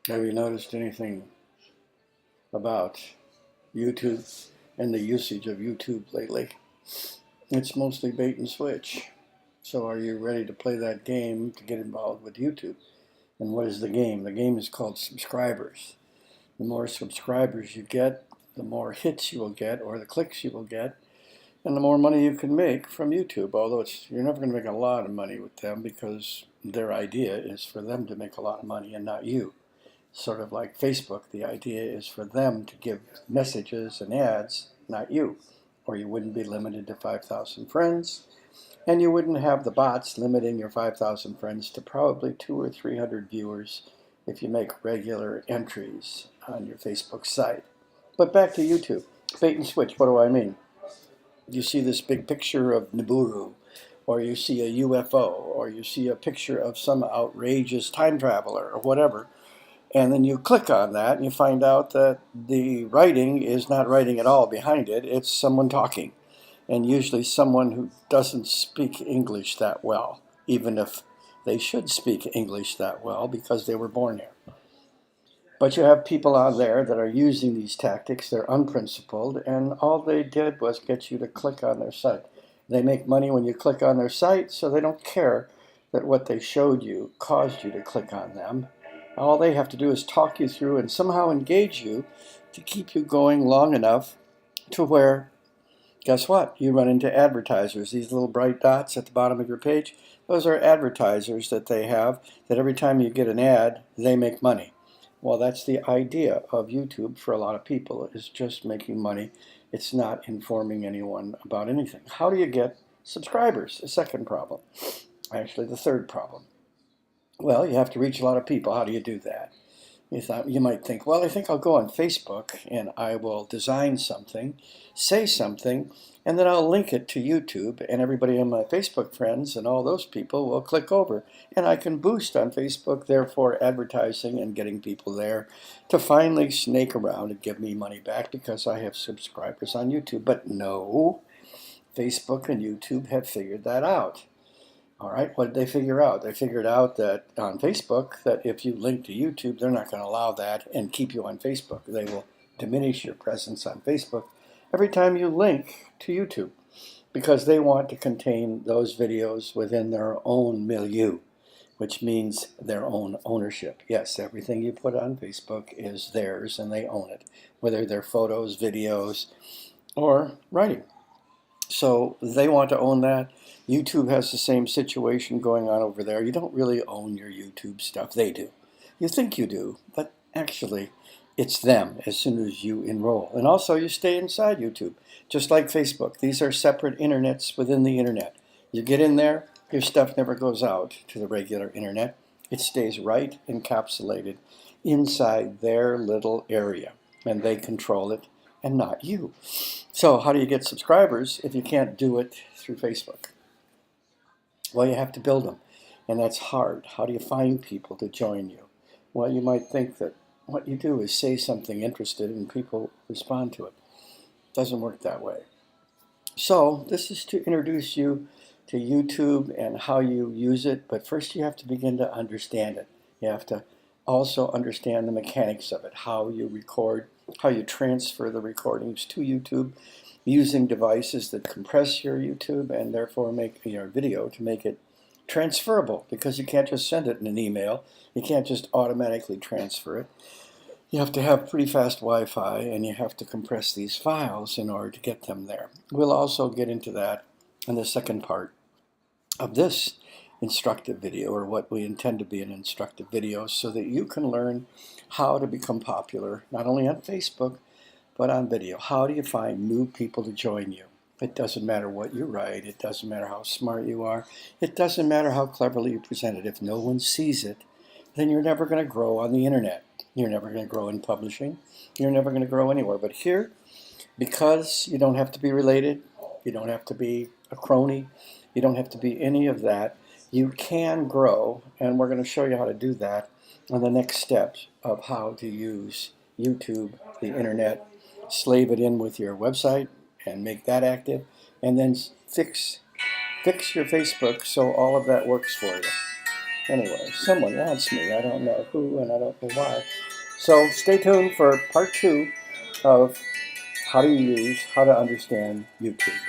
Have you noticed anything about YouTube and the usage of YouTube lately? It's mostly bait and switch. So are you ready to play that game to get involved with YouTube? And what is the game? The game is called subscribers. The more subscribers you get, the more hits you will get or the clicks you will get, and the more money you can make from YouTube. Although you're never going to make a lot of money with them because their idea is for them to make a lot of money and not you. Sort of like Facebook, the idea is for them to give messages and ads, not you. Or you wouldn't be limited to 5,000 friends, and you wouldn't have the bots limiting your 5,000 friends to probably 200 or 300 viewers if you make regular entries on your Facebook site. But back to YouTube. Bait and switch, what do I mean? You see this big picture of Nibiru, or you see a UFO, or you see a picture of some outrageous time traveler, or whatever, and then you click on that and you find out that the writing is not writing at all behind it, it's someone talking, and usually someone who doesn't speak English that well, even if they should speak English that well because they were born here. But you have people out there that are using these tactics. They're unprincipled, and all they did was get you to click on their site. They make money when you click on their site, so they don't care that what they showed you caused you to click on them. All they have to do is talk you through and somehow engage you to keep you going long enough to where, guess what? You run into advertisers. These little bright dots at the bottom of your page, those are advertisers that they have, that every time you get an ad, they make money. Well, that's the idea of YouTube for a lot of people, is just making money. It's not informing anyone about anything. How do you get subscribers? The second problem. Actually, the third problem. Well, you have to reach a lot of people. How do you do that? You might think, well, I think I'll go on Facebook and I will design something, say something, and then I'll link it to YouTube, and everybody in my Facebook friends and all those people will click over. And I can boost on Facebook, therefore advertising and getting people there to finally snake around and give me money back because I have subscribers on YouTube. But no, Facebook and YouTube have figured that out. All right, what did they figure out? They figured out that on Facebook, that if you link to YouTube, they're not going to allow that and keep you on Facebook. They will diminish your presence on Facebook every time you link to YouTube because they want to contain those videos within their own milieu, which means their own ownership. Yes, everything you put on Facebook is theirs and they own it, whether they're photos, videos, or writing. So they want to own that. YouTube has the same situation going on over there. You don't really own your YouTube stuff. They do. You think you do, but actually it's them as soon as you enroll. And also you stay inside YouTube, just like Facebook. These are separate internets within the internet. You get in there, your stuff never goes out to the regular internet. It stays right encapsulated inside their little area, and they control it and not you. So how do you get subscribers if you can't do it through Facebook? Well, you have to build them, and that's hard. How do you find people to join you? Well, you might think that what you do is say something interested and people respond to it. It doesn't work that way. So this is to introduce you to YouTube and how you use it, but first you have to begin to understand it. You have to also understand the mechanics of it, how you record, how you transfer the recordings to YouTube using devices that compress your YouTube and therefore make your video to make it transferable, because you can't just send it in an email. You can't just automatically transfer it. You have to have pretty fast Wi-Fi, and you have to compress these files in order to get them there. We'll also get into that in the second part of this instructive video, or what we intend to be an instructive video, so that you can learn how to become popular, not only on Facebook, but on video. How do you find new people to join you? It doesn't matter what you write. It doesn't matter how smart you are. It doesn't matter how cleverly you present it. If no one sees it, then you're never going to grow on the internet. You're never going to grow in publishing. You're never going to grow anywhere. But here, because you don't have to be related, you don't have to be a crony, you don't have to be any of that, you can grow, and we're going to show you how to do that on the next steps of how to use YouTube, the internet, slave it in with your website and make that active, and then fix your Facebook so all of that works for you. Anyway, someone wants me. I don't know who and I don't know why. So stay tuned for part 2 of how to understand YouTube.